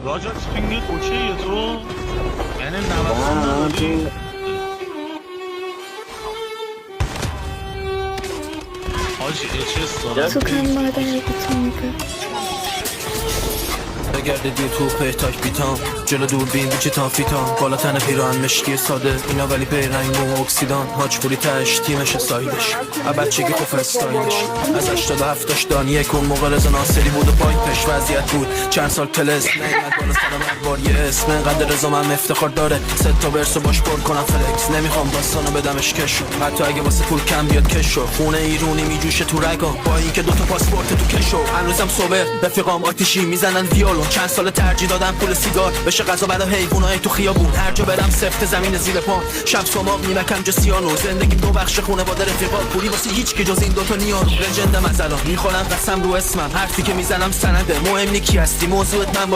راجع فینگت اوکیه تو؟ یعنی نوستان نداری؟ حاجی اچس دارم تو کم مادر بتونگه بگرده دیر تو پهتاک بیتام جلو دور بین بیچیتان فیتام بالا تن پیران مشکی ساده اینا ولی بیرنگ مو اکسیدان هاچ پولی تش تیمش سایدش بچگی خوف استایلش از 87 دان یک اون موقع رضا ناصری بود و پایپش وضعیت بود چند سال تلس نیمت بالا سلام اکبار یه اسم انقدر رضا من افتخار داره سه تا برسو باش پر کنم فلکس نمیخوام داستانو بدمش کشو حتی اگه واسه پول کم بیاد کشو خونه ایرونی میجوشه تو رگام با اینکه دوتا پاسپورت تو کشو هنوزم صبح رفیقام آتیشی میزنن ویولون چند سال ترجیح دادم پول سیگار بشه غذا برای حیوانای تو خیابون هر جا برم سفت زمین زیر پام شب سماق نیمکم جسیانو زندگی دو بخش خونه با رفیقات پولی واسه هیچ کی جز این دوتا نیارو لژندم از الان میخورم قسم رو اسمم حرفی که میزنم سنده مهم نی کی هستی موضوعت من